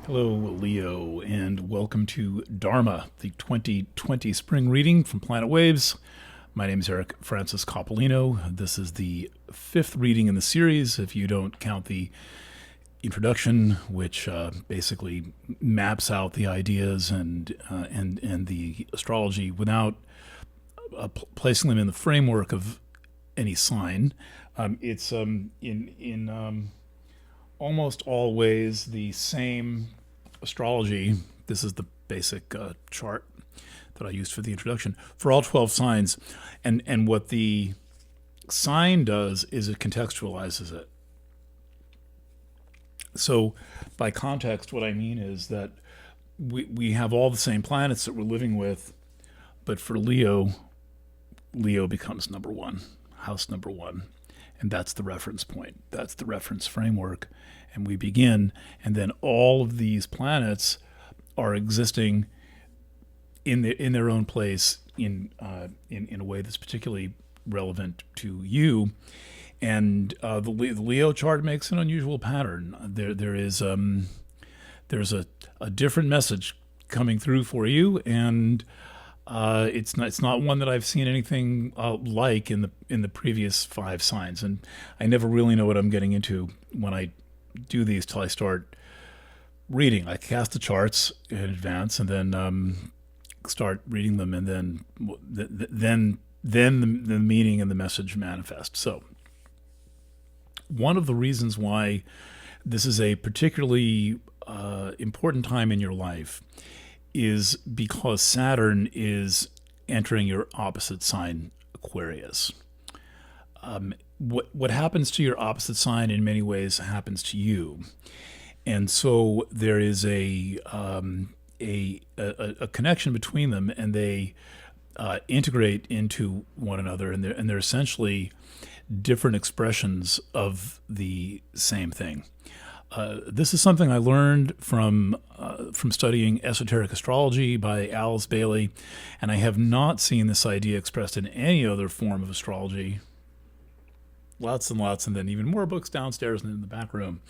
Hello, Leo, and welcome to Dharma, the 2020 spring reading from Planet Waves. My name is Eric Francis Coppolino. This is the fifth reading in the series, if you don't count the introduction, which basically maps out the ideas and the astrology without placing them in the framework of any sign. It's in almost always the same astrology. This is the basic chart that I used for the introduction for all 12 signs. And what the sign does is it contextualizes it. So by context, what I mean is that we have all the same planets that we're living with, but for Leo becomes number one, house number one. And that's the reference point. That's the reference framework. And we begin, and then all of these planets are existing in their own place in a way that's particularly relevant to you. And the Leo chart makes an unusual pattern. There's a different message coming through for you, and it's not one that I've seen anything like in the previous five signs, and I never really know what I'm getting into when I do these till I start reading. I cast the charts in advance and then start reading them, and then the meaning and the message manifest. So one of the reasons why this is a particularly important time in your life is because Saturn is entering your opposite sign, Aquarius. What happens to your opposite sign in many ways happens to you, and so there is a connection between them, and they integrate into one another, and they're essentially different expressions of the same thing. This is something I learned from studying esoteric astrology by Alice Bailey, and I have not seen this idea expressed in any other form of astrology. Lots and lots, and then even more books downstairs and in the back room.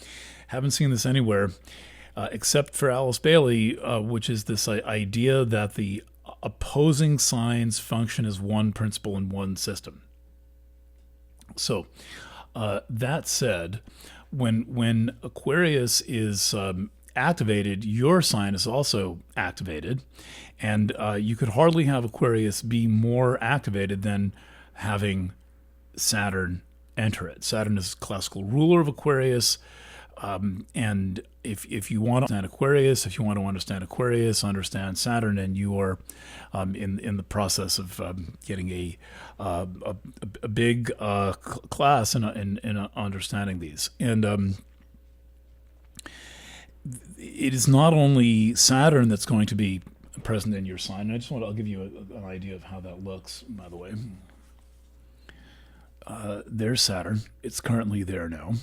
Haven't seen this anywhere except for Alice Bailey, which is this idea that the opposing signs function as one principle in one system. So, that said, when Aquarius is activated, your sign is also activated, and you could hardly have Aquarius be more activated than having Saturn enter it. Saturn is classical ruler of Aquarius, and if you want to understand Aquarius, if you want to understand Aquarius, understand Saturn, and you are in the process of getting a big class in understanding these. And it is not only Saturn that's going to be present in your sign. I'll give you an idea of how that looks, by the way. There's Saturn. It's currently there now.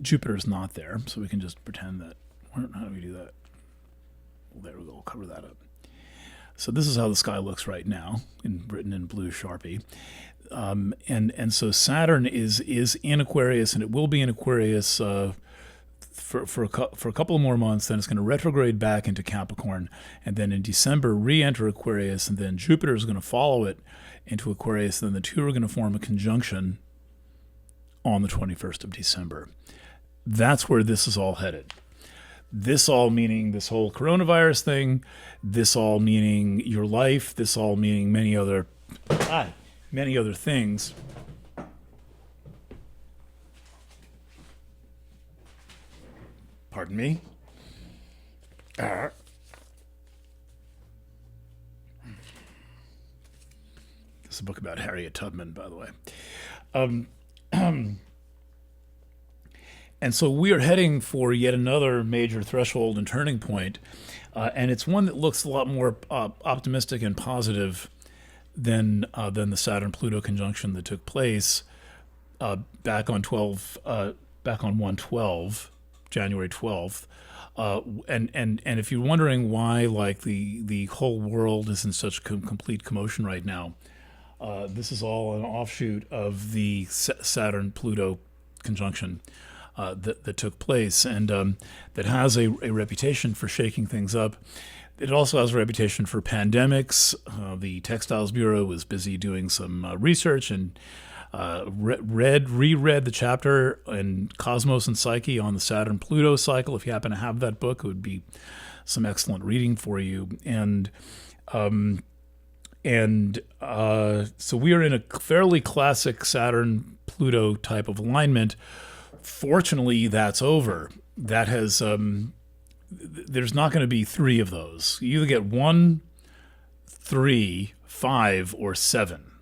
Jupiter's not there, so we can just pretend that. How do we do that? Well, there we go. We'll cover that up. So this is how the sky looks right now, written in blue Sharpie. And so Saturn is in Aquarius, and it will be in Aquarius for a couple of more months. Then it's going to retrograde back into Capricorn, and then in December re-enter Aquarius, and then Jupiter is going to follow it into Aquarius. Then the two are going to form a conjunction on the 21st of December. That's where this is all headed. This all meaning this whole coronavirus thing, this all meaning your life, this all meaning many other things. Pardon me. This is a book about Harriet Tubman, by the way. And so we are heading for yet another major threshold and turning point, and it's one that looks a lot more optimistic and positive than the Saturn-Pluto conjunction that took place back on 1/12, January 12th. And if you're wondering why, like the whole world is in such complete commotion right now, this is all an offshoot of the Saturn-Pluto conjunction. that took place, and that has a reputation for shaking things up. It also has a reputation for pandemics. The Textiles Bureau was busy doing some research and reread the chapter in Cosmos and Psyche on the Saturn-Pluto cycle. If you happen to have that book, it would be some excellent reading for you. And so we are in a fairly classic Saturn-Pluto type of alignment. Fortunately, that's over. That has there's not going to be three of those. You either get 1, 3, 5, or 7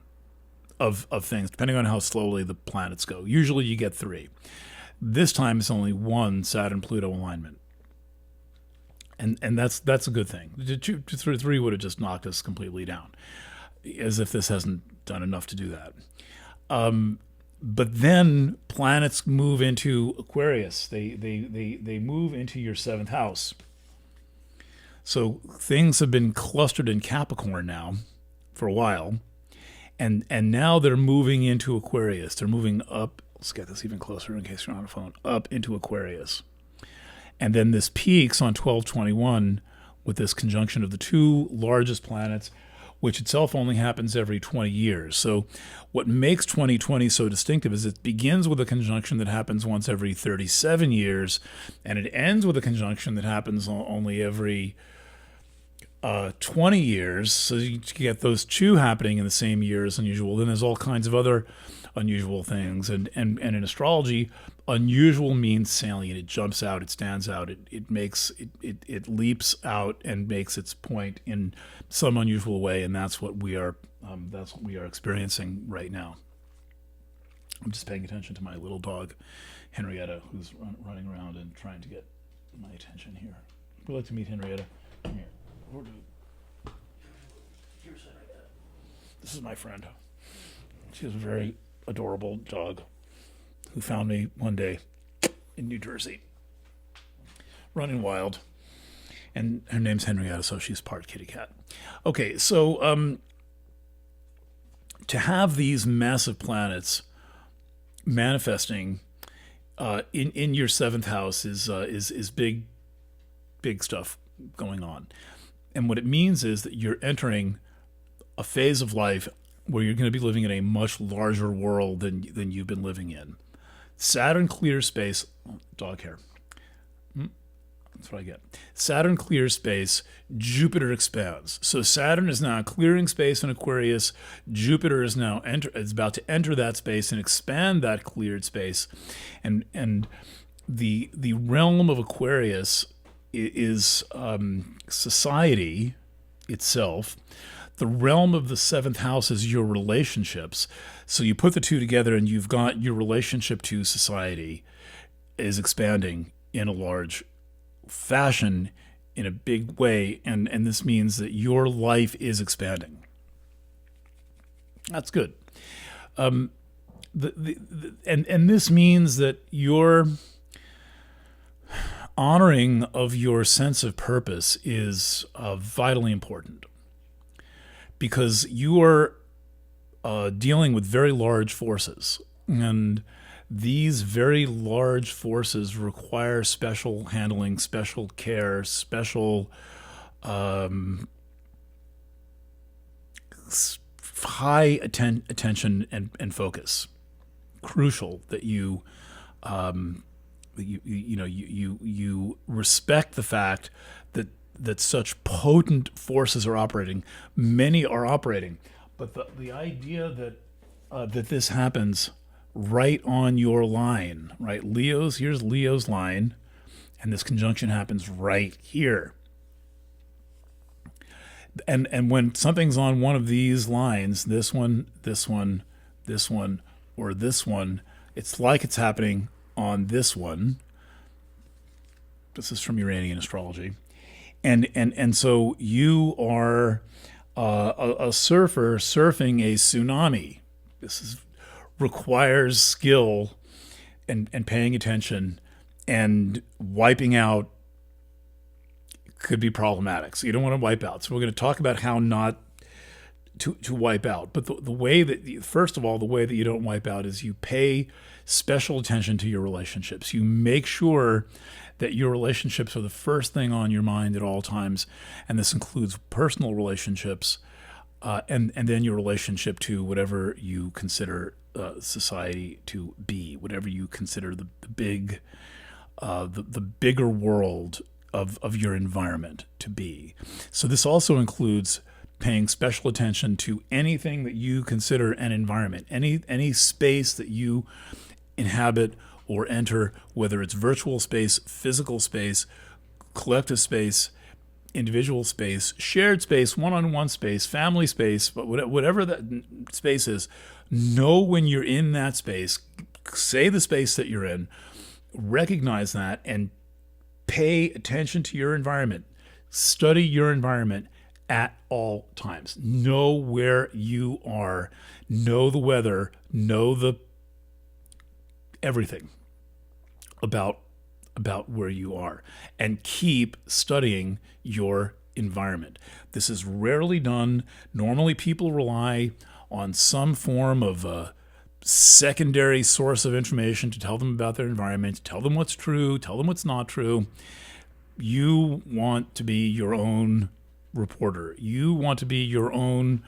of things, depending on how slowly the planets go. Usually you get 3. This time it's only 1 Saturn-Pluto alignment. And that's a good thing. 2 through 3 would have just knocked us completely down, as if this hasn't done enough to do that. But then planets move into Aquarius. They move into your 7th house. So things have been clustered in Capricorn now for a while. And now they're moving into Aquarius. They're moving up. Let's get this even closer in case you're on a phone. Up into Aquarius. And then this peaks on 12/21 with this conjunction of the 2 largest planets, which itself only happens every 20 years. So what makes 2020 so distinctive is it begins with a conjunction that happens once every 37 years, and it ends with a conjunction that happens only every 20 years. So you get those 2 happening in the same year is unusual. Then there's all kinds of other unusual things. And in astrology, unusual means salient. It jumps out, it stands out, it leaps out and makes its point in some unusual way, and that's what we are experiencing right now. I'm just paying attention to my little dog, Henrietta, who's running around and trying to get my attention here. Would you like to meet Henrietta? Come here. Here's Henrietta. This is my friend. She is a very adorable dog who found me one day in New Jersey, running wild. And her name's Henrietta, so she's part kitty cat. Okay, so to have these massive planets manifesting in your 7th house is big stuff going on. And what it means is that you're entering a phase of life where you're going to be living in a much larger world than you've been living in. Saturn clears space. Dog hair. That's what I get. Saturn clears space. Jupiter expands. So Saturn is now clearing space in Aquarius. Jupiter is now is about to enter that space and expand that cleared space. And the realm of Aquarius is society itself. The realm of the 7th house is your relationships. So you put the 2 together and you've got your relationship to society is expanding in a large fashion, in a big way. And this means that your life is expanding. That's good. And this means that your honoring of your sense of purpose is vitally important, because you are dealing with very large forces, and these very large forces require special handling, special care, special high attention and focus. Crucial that you respect the fact that such potent forces are operating. Many are operating, but the idea that this happens right on your line, right? Here's Leo's line, and this conjunction happens right here. And when something's on one of these lines, this one, or this one, it's like it's happening on this one. This is from Uranian astrology. And so you are a surfer surfing a tsunami. This requires skill and paying attention, and wiping out could be problematic. So you don't want to wipe out. So we're going to talk about how not to wipe out. But the way that, first of all, the way that you don't wipe out is you pay special attention to your relationships. You make sure that your relationships are the first thing on your mind at all times, and this includes personal relationships, and then your relationship to whatever you consider society to be, whatever you consider the bigger world of your environment to be. So this also includes paying special attention to anything that you consider an environment, any space that you inhabit or enter, whether it's virtual space, physical space, collective space, individual space, shared space, one-on-one space, family space, but whatever that space is, know when you're in that space, say the space that you're in, recognize that, and pay attention to your environment. Study your environment at all times. Know where you are. Know the weather. Know the everything about where you are, and keep studying your environment. This is rarely done. Normally people rely on some form of a secondary source of information to tell them about their environment, to tell them what's true, tell them what's not true. You want to be your own reporter. You want to be your own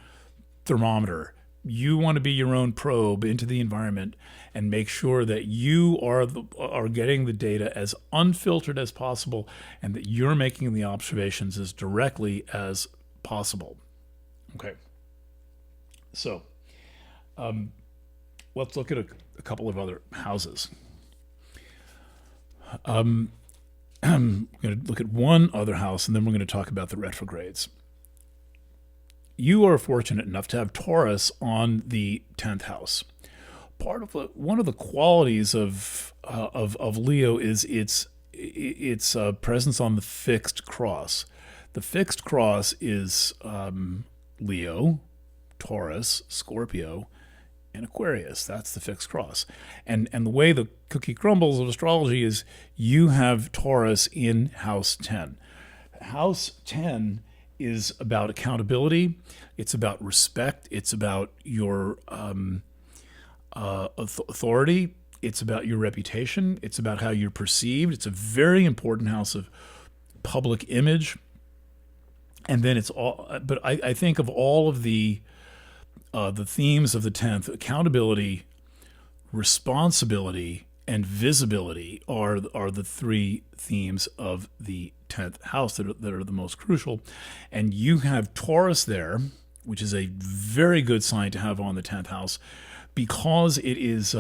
thermometer. You want to be your own probe into the environment and make sure that you are getting the data as unfiltered as possible, and that you're making the observations as directly as possible. Okay. So let's look at a couple of other houses. I'm going to look at one other house, and then we're going to talk about the retrogrades. You are fortunate enough to have Taurus on the 10th house. One of the qualities of Leo is its presence on the fixed cross. The fixed cross is Leo, Taurus, Scorpio, and Aquarius. That's the fixed cross. And the way the cookie crumbles of astrology is you have Taurus in house 10. House 10 is about accountability. It's about respect. It's about your authority. It's about your reputation. It's about how you're perceived. It's a very important house of public image. And then it's all, but I think of all of the themes of the 10th, accountability, responsibility, and visibility are the three themes of the 10th house that are the most crucial. And you have Taurus there, which is a very good sign to have on the 10th house, because it is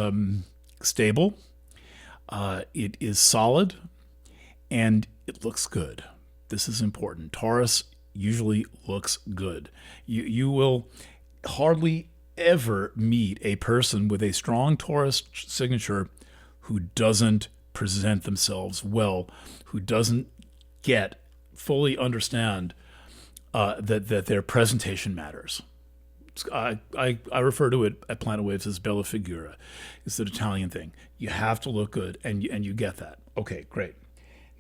stable, it is solid, and it looks good. This is important. Taurus usually looks good. You will hardly ever meet a person with a strong Taurus signature who doesn't present themselves well, who doesn't fully understand that their presentation matters. I refer to it at Planet Waves as bella figura. It's an Italian thing. You have to look good, and you get that. Okay, great.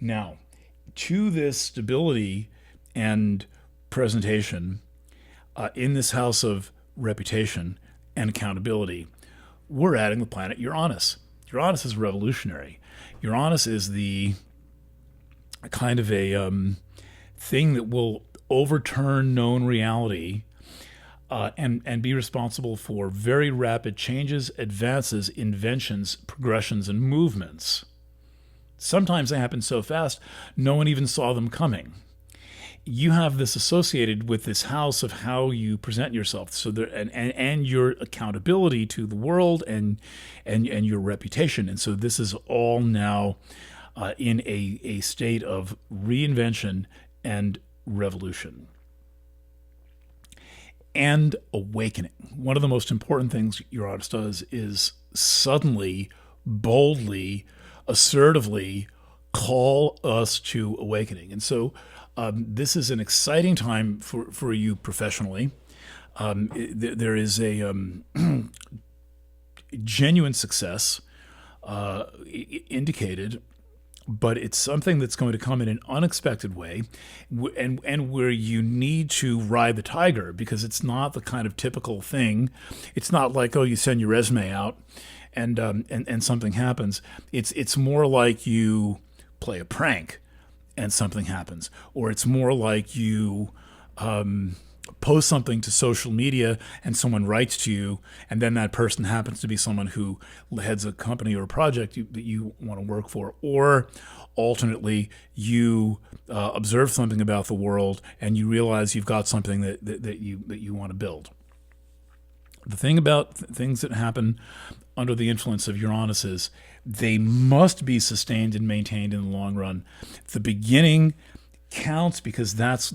Now, to this stability and presentation in this house of reputation and accountability, we're adding the planet Uranus. Uranus is revolutionary. Uranus is the kind of a thing that will overturn known reality and be responsible for very rapid changes, advances, inventions, progressions, and movements. Sometimes they happen so fast, no one even saw them coming. You have this associated with this house of how you present yourself, so there, and your accountability to the world and your reputation. And so this is all now in a state of reinvention and revolution and awakening. One of the most important things Uranus does is suddenly, boldly, assertively call us to awakening. And so this is an exciting time for you professionally. There is a genuine success indicated but it's something that's going to come in an unexpected way, and where you need to ride the tiger, because it's not the kind of typical thing. It's not like, oh, you send your resume out and something happens. It's more like you play a prank and something happens, or it's more like you post something to social media and someone writes to you, and then that person happens to be someone who heads a company or a project that you want to work for. Or alternately, you observe something about the world and you realize you've got something that you want to build. The thing about things that happen under the influence of Uranus is they must be sustained and maintained in the long run. The beginning counts because that's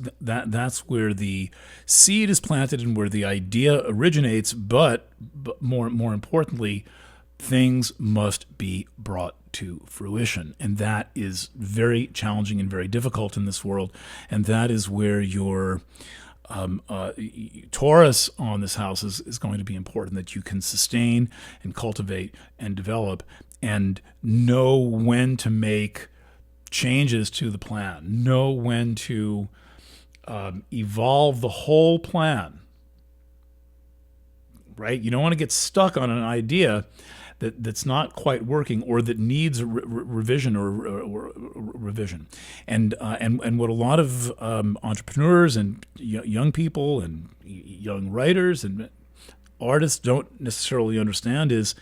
where the seed is planted and where the idea originates. But more importantly, things must be brought to fruition, and that is very challenging and very difficult in this world. And that is where your Taurus on this house is going to be important, that you can sustain and cultivate and develop and know when to make changes to the plan, know when to evolve the whole plan, right? You don't want to get stuck on an idea that's not quite working or that needs revision or revision. And what a lot of entrepreneurs and young people and young writers and artists don't necessarily understand is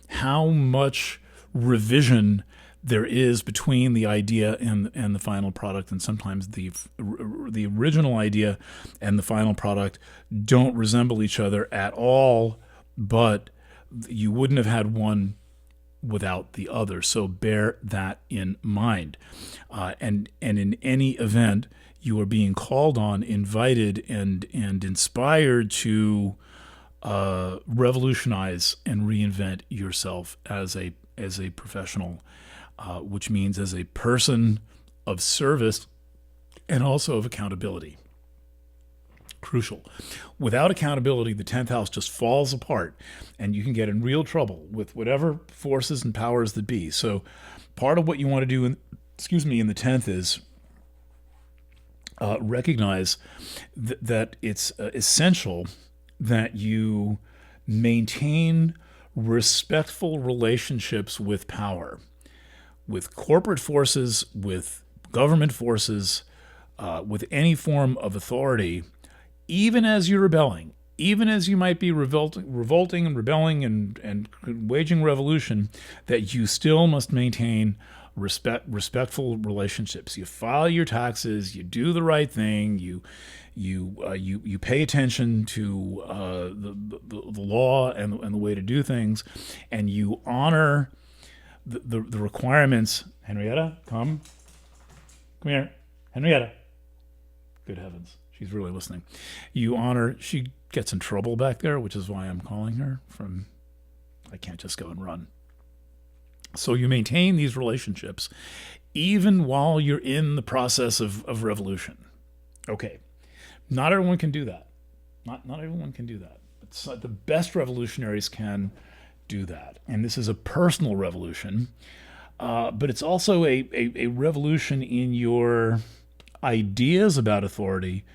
how much revision there is between the idea and the final product. And sometimes the original idea and the final product don't resemble each other at all, but you wouldn't have had one without the other. So bear that in mind. And in any event, you are being called on, invited, and inspired to revolutionize and reinvent yourself as a professional, which means as a person of service and also of accountability. Crucial. Without accountability, the 10th house just falls apart, and you can get in real trouble with whatever forces and powers that be. So part of what you want to do in the 10th is recognize that it's essential that you maintain respectful relationships with power, with corporate forces, with government forces, with any form of authority. Even as you're rebelling, even as you might be revolting and rebelling and waging revolution, that you still must maintain respectful relationships. You file your taxes, you do the right thing, you pay attention to the law and the way to do things, and you honor the requirements. Henrietta, come here, Henrietta. Good heavens. She's really listening. You honor, she gets in trouble back there, which is why I'm calling her from, I can't just go and run. So you maintain these relationships even while you're in the process of revolution. Okay. Not everyone can do that. Not everyone can do that. But the best revolutionaries can do that. And this is a personal revolution, but it's also a revolution in your ideas about authority,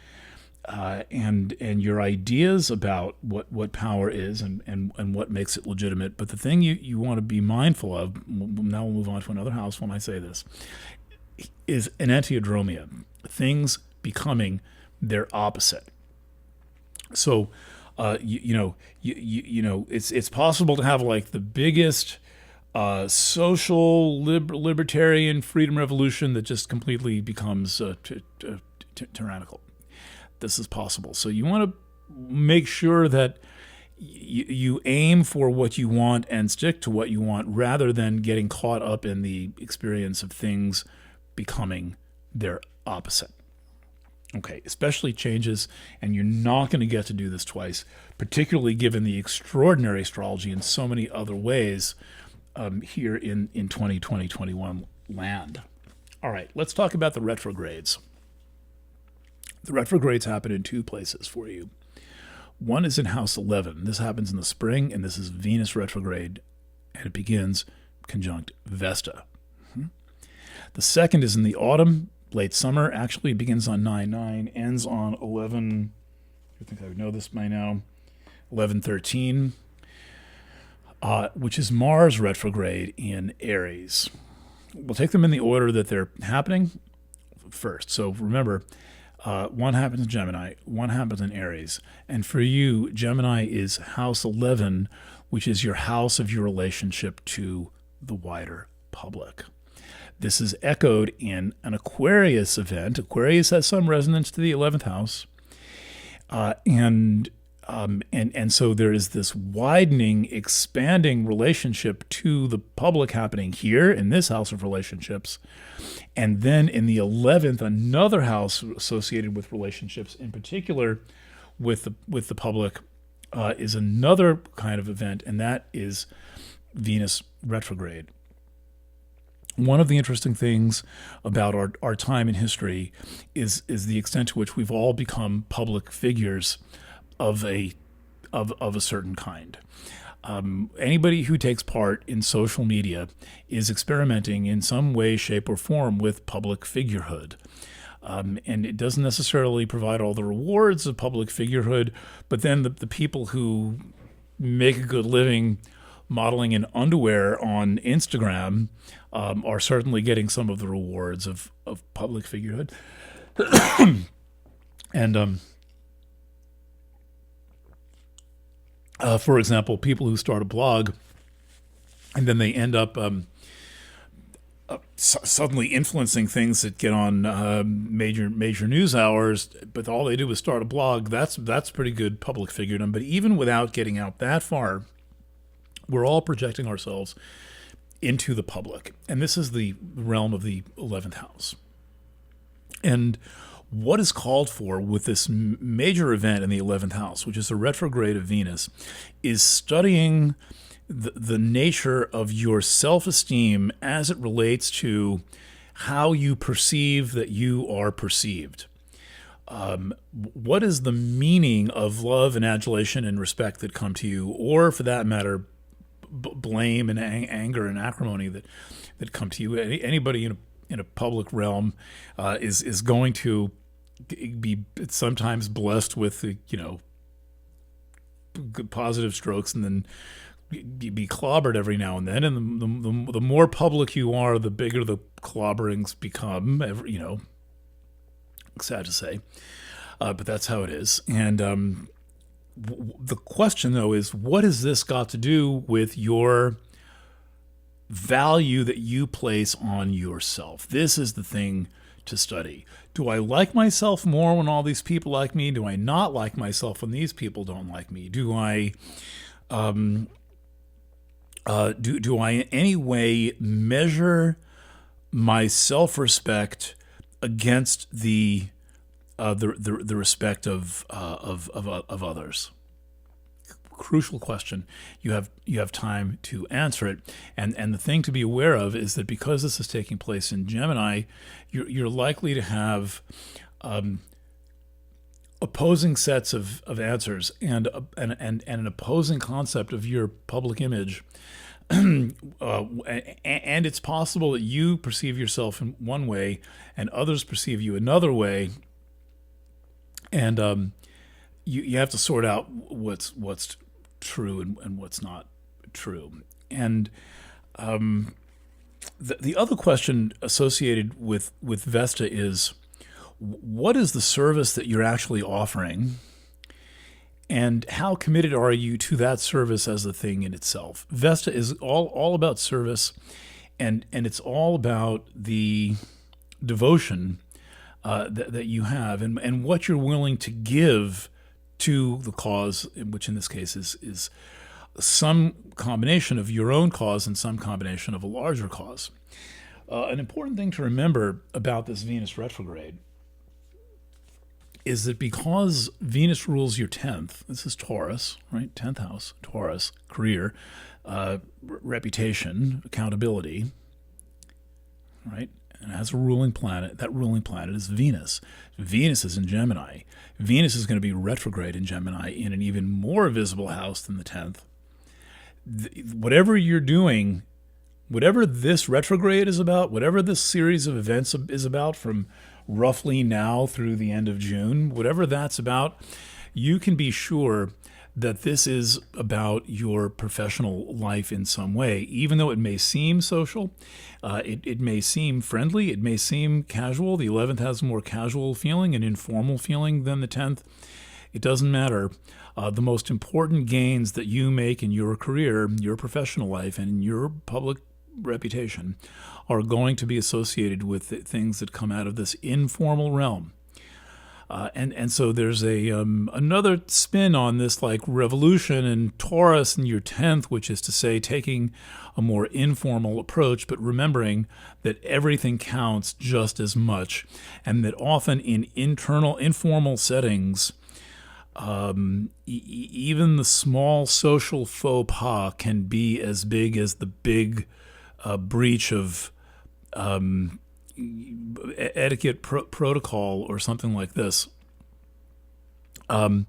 and your ideas about what power is and what makes it legitimate. But the thing you want to be mindful of, now we'll move on to another house when I say this, is enantiodromia, things becoming their opposite. So, it's possible to have like the biggest social libertarian freedom revolution that just completely becomes tyrannical. This is possible. So you want to make sure that you aim for what you want and stick to what you want, rather than getting caught up in the experience of things becoming their opposite. Okay, especially changes, and you're not going to get to do this twice, particularly given the extraordinary astrology in so many other ways here in 2020-21 land. All right, let's talk about the retrogrades. The retrogrades happen in two places for you. One is in house 11. This happens in the spring, and this is Venus retrograde, and it begins conjunct Vesta. The second is in the autumn, late summer. Actually, it begins on 9/9, ends on 11. I think I would know this by now. 11/13, which is Mars retrograde in Aries. We'll take them in the order that they're happening first. So remember, one happens in Gemini, one happens in Aries. And for you, Gemini is house 11, which is your house of your relationship to the wider public. This is echoed in an Aquarius event. Aquarius has some resonance to the 11th house. And so there is this widening, expanding relationship to the public happening here in this house of relationships. And then in the 11th, another house associated with relationships, in particular with the public, is another kind of event, and that is Venus retrograde. One of the interesting things about our time in history is the extent to which we've all become public figures of a certain kind. Anybody who takes part in social media is experimenting in some way, shape, or form with public figurehood. And it doesn't necessarily provide all the rewards of public figurehood, but then the people who make a good living modeling in underwear on Instagram are certainly getting some of the rewards of public figurehood. And for example, people who start a blog and then they end up suddenly influencing things that get on major news hours, but all they do is start a blog. That's pretty good public figuredom. But even without getting out that far, we're all projecting ourselves into the public, and this is the realm of the 11th house. And what is called for with this major event in the 11th house, which is a retrograde of Venus, is studying the nature of your self-esteem as it relates to how you perceive that you are perceived. What is the meaning of love and adulation and respect that come to you, or for that matter, blame and anger and acrimony that come to you? Anybody in a public realm is going to be sometimes blessed with positive strokes and then be clobbered every now and then. And the more public you are, the bigger the clobberings become. Sad to say, but that's how it is. And the question, though, is what has this got to do with your value that you place on yourself? This is the thing to study. Do I like myself more when all these people like me? Do I not like myself when these people don't like me? Do I do I in any way measure my self-respect against the respect of others? Crucial question. You have time to answer it, and the thing to be aware of is that because this is taking place in Gemini, you're likely to have opposing sets of answers and an opposing concept of your public image. And it's possible that you perceive yourself in one way and others perceive you another way, and you have to sort out what's true and what's not true. And the other question associated with Vesta is, what is the service that you're actually offering, and how committed are you to that service as a thing in itself? Vesta is all about service, and it's all about the devotion that you have and what you're willing to give to the cause, which in this case is some combination of your own cause and some combination of a larger cause. An important thing to remember about this Venus retrograde is that because Venus rules your 10th, this is Taurus, right? 10th house, Taurus, career, reputation, accountability, right? And it has a ruling planet. That ruling planet is Venus. Venus is in Gemini. Venus is going to be retrograde in Gemini in an even more visible house than the 10th. Whatever you're doing whatever this retrograde is about, whatever this series of events is about from roughly now through the end of June, whatever that's about, you can be sure that this is about your professional life in some way. Even though it may seem social, it may seem friendly, it may seem casual. The 11th has a more casual feeling, an informal feeling than the 10th. It doesn't matter. The most important gains that you make in your career, your professional life, and in your public reputation are going to be associated with things that come out of this informal realm. And so there's another spin on this, like revolution and Taurus in your 10th, which is to say taking a more informal approach, but remembering that everything counts just as much, and that often in informal settings, even the small social faux pas can be as big as the big breach of etiquette protocol or something like this. So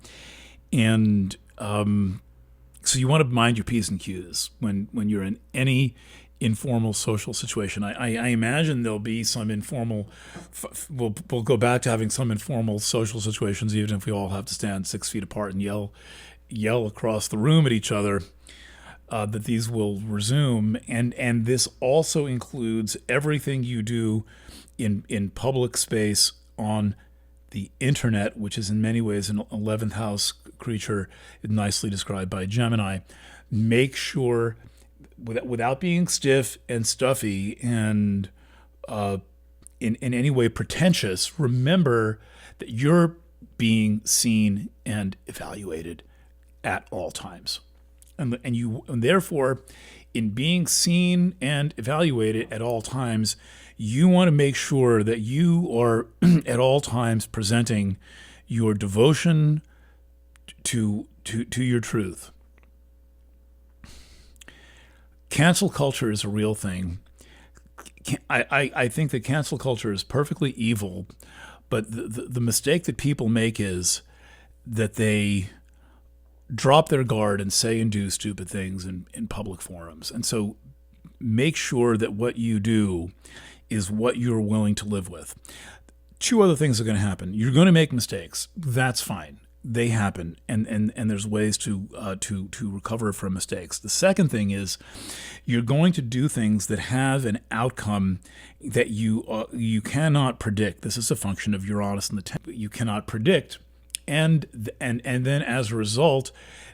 you want to mind your P's and Q's when you're in any informal social situation. I imagine there'll be some informal, we'll go back to having some informal social situations, even if we all have to stand 6 feet apart and yell across the room at each other. That these will resume, and this also includes everything you do in public space on the internet, which is in many ways an 11th house creature, nicely described by Gemini. Make sure, without being stiff and stuffy and in any way pretentious, remember that you're being seen and evaluated at all times. And therefore, in being seen and evaluated at all times, you want to make sure that you are at all times presenting your devotion to your truth. Cancel culture is a real thing. I think that cancel culture is perfectly evil, but the mistake that people make is that they drop their guard and say and do stupid things in public forums. And so make sure that what you do is what you're willing to live with. Two other things are going to happen. You're going to make mistakes. That's fine. They happen, and there's ways to recover from mistakes. The second thing is you're going to do things that have an outcome that you cannot predict. This is a function of Uranus and the 10th. You cannot predict. And then as a result,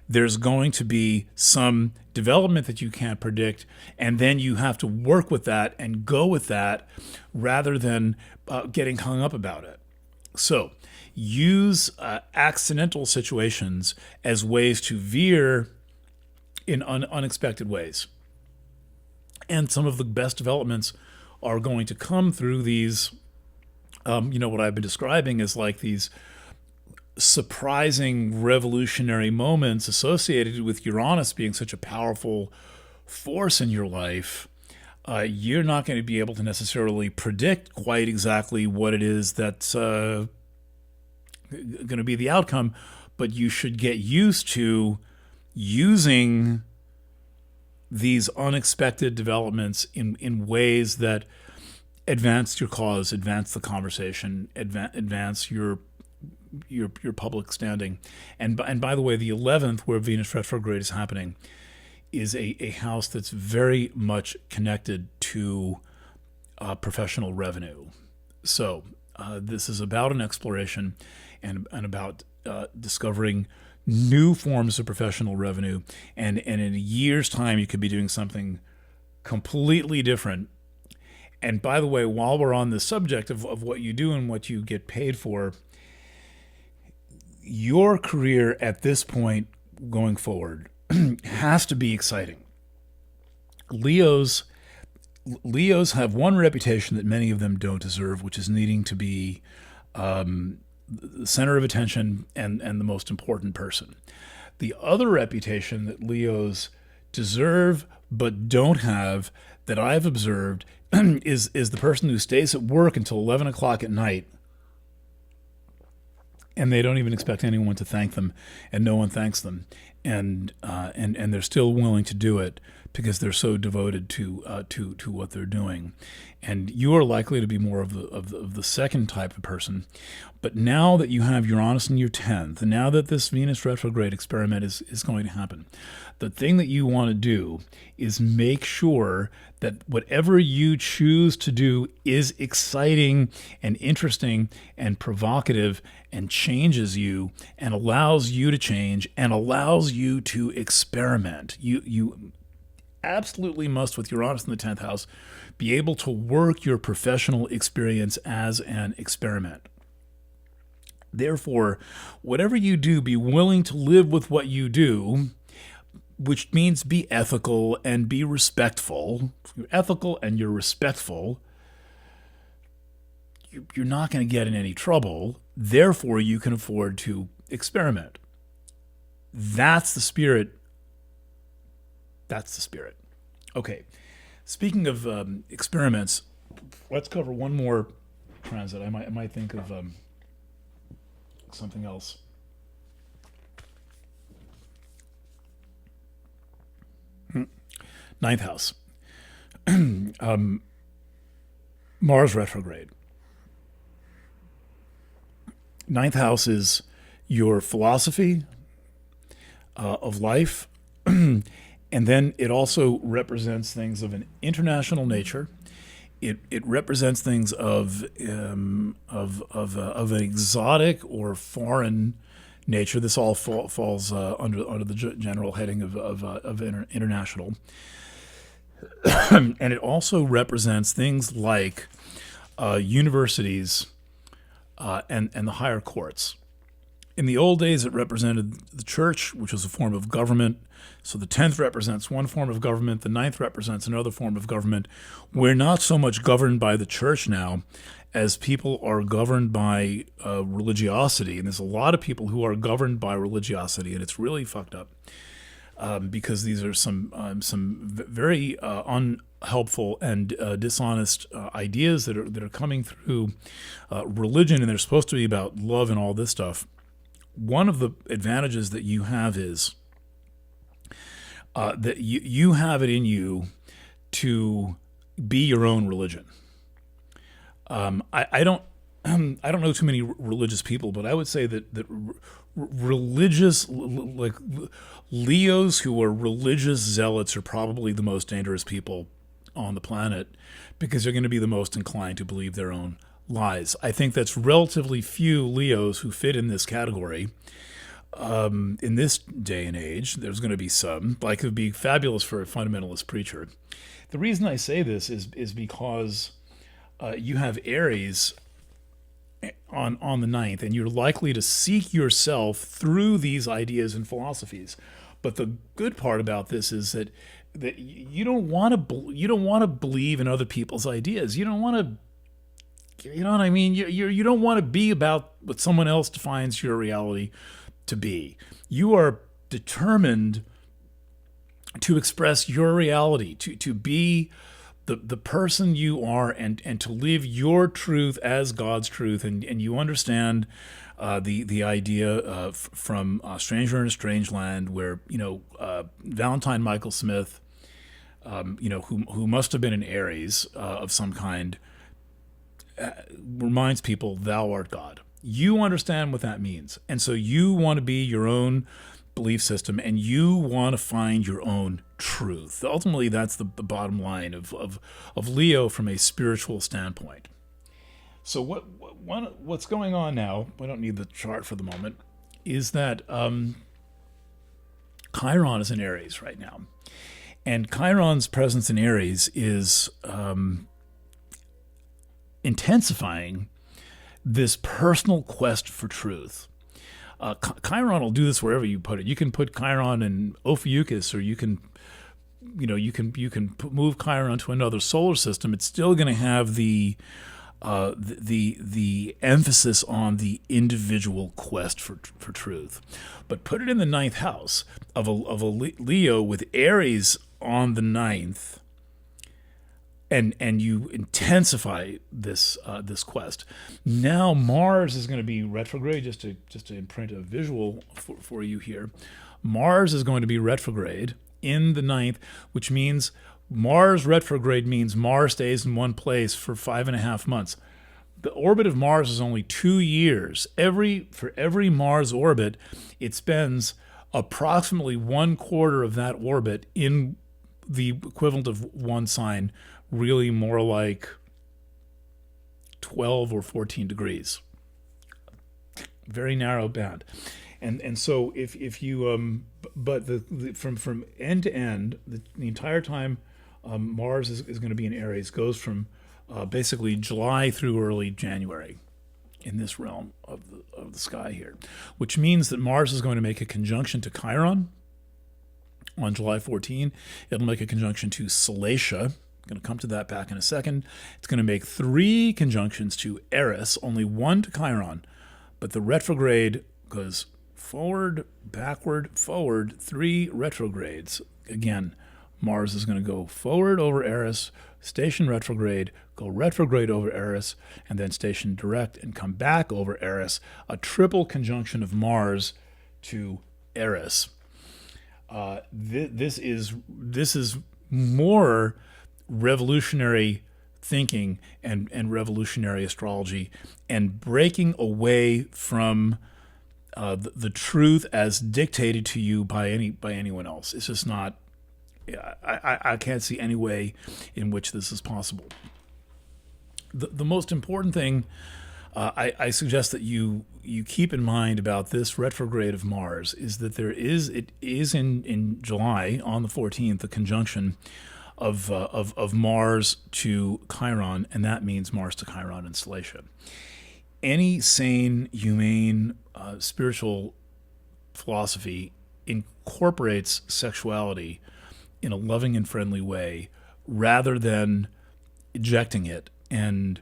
there's going to be some development that you can't predict, and then you have to work with that and go with that rather than getting hung up about it. So use accidental situations as ways to veer in unexpected ways. And some of the best developments are going to come through these, what I've been describing as like these surprising revolutionary moments associated with Uranus being such a powerful force in your life. You're not going to be able to necessarily predict quite exactly what it is that's going to be the outcome, but you should get used to using these unexpected developments in ways that advance your cause, advance the conversation, advance your public standing. And by the way, the 11th, where Venus retrograde is happening, is a house that's very much connected to professional revenue. So this is about an exploration and about discovering new forms of professional revenue. And in a year's time, you could be doing something completely different. And by the way, while we're on the subject of what you do and what you get paid for, your career at this point going forward has to be exciting. Leos have one reputation that many of them don't deserve, which is needing to be the center of attention and the most important person. The other reputation that Leos deserve but don't have, that I've observed, is the person who stays at work until 11 o'clock at night, and they don't even expect anyone to thank them, and no one thanks them, and they're still willing to do it because they're so devoted to what they're doing, and you are likely to be more of the second type of person. But now that you have Uranus in your 10th, and now that this Venus retrograde experiment is going to happen, the thing that you want to do is make sure that whatever you choose to do is exciting and interesting and provocative and changes you and allows you to change and allows you to experiment. You absolutely must, with Uranus in the 10th house, be able to work your professional experience as an experiment. Therefore, whatever you do, be willing to live with what you do, which means be ethical and be respectful. If you're ethical and you're respectful, you're not going to get in any trouble. Therefore, you can afford to experiment. That's the spirit. That's the spirit. Okay. Speaking of experiments, let's cover one more transit. I might think of something else. Ninth house. Mars retrograde. Ninth house is your philosophy of life. And then it also represents things of an international nature. It represents things of an exotic or foreign nature. This all falls under the general heading of international. And it also represents things like universities and the higher courts. In the old days, it represented the church, which was a form of government. So the 10th represents one form of government. The 9th represents another form of government. We're not so much governed by the church now as people are governed by religiosity. And there's a lot of people who are governed by religiosity, and it's really fucked up because these are some very unhelpful and dishonest ideas that are coming through religion, and they're supposed to be about love and all this stuff. One of the advantages that you have is that you have it in you to be your own religion. I don't know too many religious people, but I would say that religious, like Leos who are religious zealots, are probably the most dangerous people on the planet because they're going to be the most inclined to believe their own lies. I think that's relatively few Leos who fit in this category. In this day and age, there's going to be some. Like, it would be fabulous for a fundamentalist preacher. The reason I say this is because you have Aries on the 9th, and you're likely to seek yourself through these ideas and philosophies. But the good part about this is that you don't want to believe in other people's ideas. You don't want to. You know what I mean? You don't want to be about what someone else defines your reality to be. You are determined to express your reality, to be the person you are, and to live your truth as God's truth. And you understand the idea from Stranger in a Strange Land, where Valentine Michael Smith, who must have been an Aries of some kind, reminds people, thou art God. You understand what that means. And so you want to be your own belief system, and you want to find your own truth. Ultimately, that's the bottom line of Leo from a spiritual standpoint. So what's going on now, I don't need the chart for the moment, is that Chiron is in Aries right now. And Chiron's presence in Aries is intensifying this personal quest for truth. Chiron will do this wherever you put it. You can put Chiron in Ophiuchus, or you can move Chiron to another solar system. It's still going to have the emphasis on the individual quest for truth. But put it in the 9th house of a Leo with Aries on the 9th, and you intensify this quest. Now Mars is going to be retrograde. Just to imprint a visual for you here, Mars is going to be retrograde in the ninth, which means Mars retrograde means Mars stays in one place for 5.5 months. The orbit of Mars is only 2 years. For every Mars orbit, it spends approximately 1/4 of that orbit in the equivalent of one sign, really more like 12 or 14 degrees. Very narrow band. And so if you but from end to end, the entire time Mars is going to be in Aries, goes from basically July through early January in this realm of the sky here, which means that Mars is going to make a conjunction to Chiron on July 14. It'll make a conjunction to Salacia. I'm going to come to that back in a second. It's going to make 3 conjunctions to Eris, only 1 to Chiron, but the retrograde goes forward, backward, forward, 3 retrogrades. Again, Mars is going to go forward over Eris, station retrograde, go retrograde over Eris, and then station direct and come back over Eris. A triple conjunction of Mars to Eris. This is more revolutionary thinking and revolutionary astrology, and breaking away from the truth as dictated to you by anyone else. It's just not. I can't see any way in which this is possible. The most important thing I suggest that you keep in mind about this retrograde of Mars is that it is in July on the 14th a conjunction of Mars to Chiron, and that means Mars to Chiron and Salacia. Any sane, humane, spiritual philosophy incorporates sexuality in a loving and friendly way, rather than ejecting it and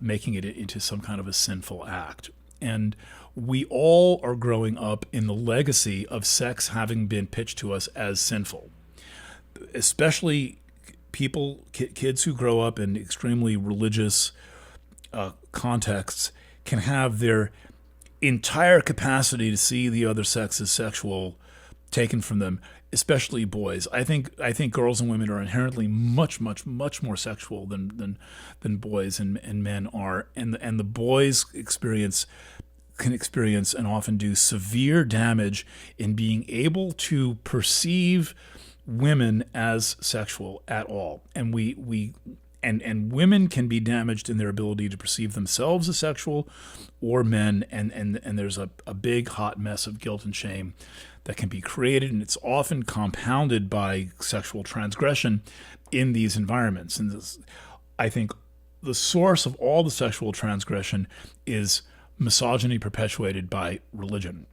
making it into some kind of a sinful act. And we all are growing up in the legacy of sex having been pitched to us as sinful, especially kids who grow up in extremely religious contexts can have their entire capacity to see the other sex as sexual taken from them, especially boys. I think girls and women are inherently much more sexual than boys and men are, and the boys can experience and often do severe damage in being able to perceive women as sexual at all. And and women can be damaged in their ability to perceive themselves as sexual, or men, and there's a big hot mess of guilt and shame that can be created, and it's often compounded by sexual transgression in these environments. And I think the source of all the sexual transgression is misogyny perpetuated by religion.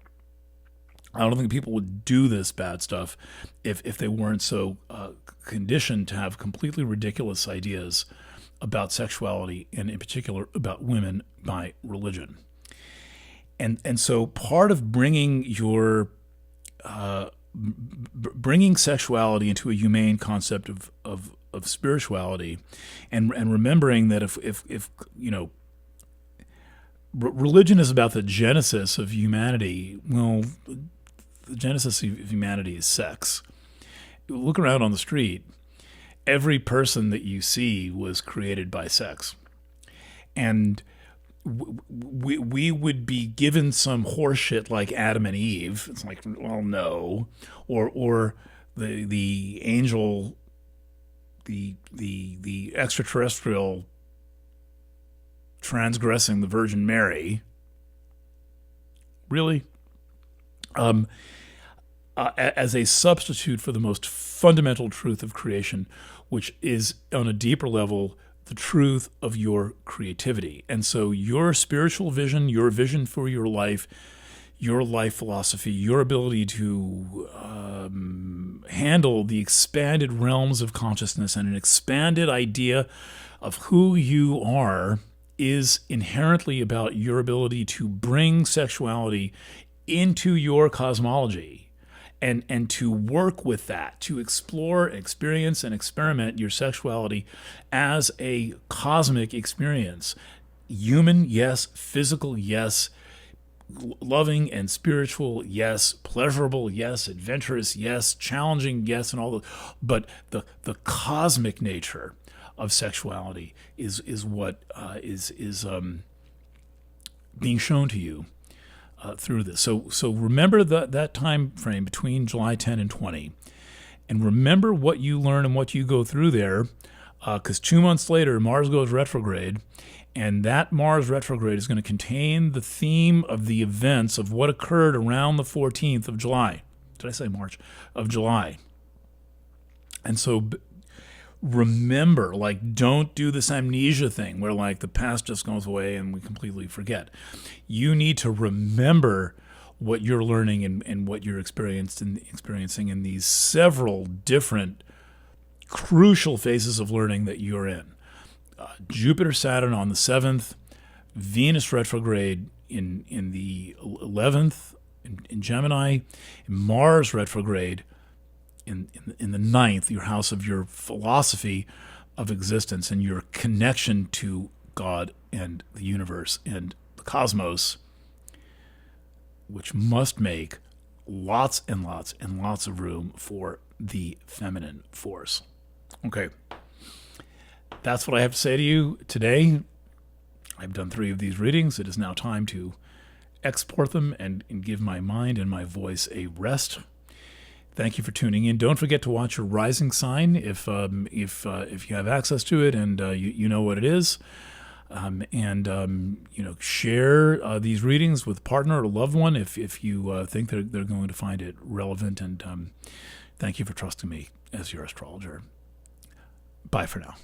I don't think people would do this bad stuff if they weren't so conditioned to have completely ridiculous ideas about sexuality, and in particular about women, by religion. And so part of bringing sexuality into a humane concept of spirituality, and remembering that if religion is about the genesis of humanity. Well, the genesis of humanity is sex. Look around on the street. Every person that you see was created by sex. And we would be given some horseshit like Adam and Eve. It's like, well, no. Or the angel, the extraterrestrial transgressing the Virgin Mary. Really? As a substitute for the most fundamental truth of creation, which is on a deeper level the truth of your creativity. And so your spiritual vision, your vision for your life philosophy, your ability to handle the expanded realms of consciousness and an expanded idea of who you are is inherently about your ability to bring sexuality into your cosmology. And to work with that, to explore, experience, and experiment your sexuality as a cosmic experience. Human, yes. Physical, yes. loving and spiritual, yes. Pleasurable, yes. Adventurous, yes. Challenging, yes. And all the, but the cosmic nature of sexuality is what is being shown to you through this. So remember that time frame between July 10 and 20, and remember what you learn and what you go through there, because 2 months later Mars goes retrograde, and that Mars retrograde is going to contain the theme of the events of what occurred around the 14th of July. Did I say March? Of July. And so remember, like, don't do this amnesia thing where like the past just goes away and we completely forget. You need to remember what you're learning and what you're experiencing in these several different crucial phases of learning that you're in. Jupiter Saturn on the 7th, Venus retrograde in the 11th in Gemini, Mars retrograde in the 9th, your house of your philosophy of existence and your connection to God and the universe and the cosmos, which must make lots and lots and lots of room for the feminine force. Okay. That's what I have to say to you today. I've done 3 of these readings. It is now time to export them and give my mind and my voice a rest. Thank you for tuning in. Don't forget to watch your rising sign if you have access to it and you know what it is. Share these readings with a partner or a loved one if you think they're going to find it relevant. And thank you for trusting me as your astrologer. Bye for now.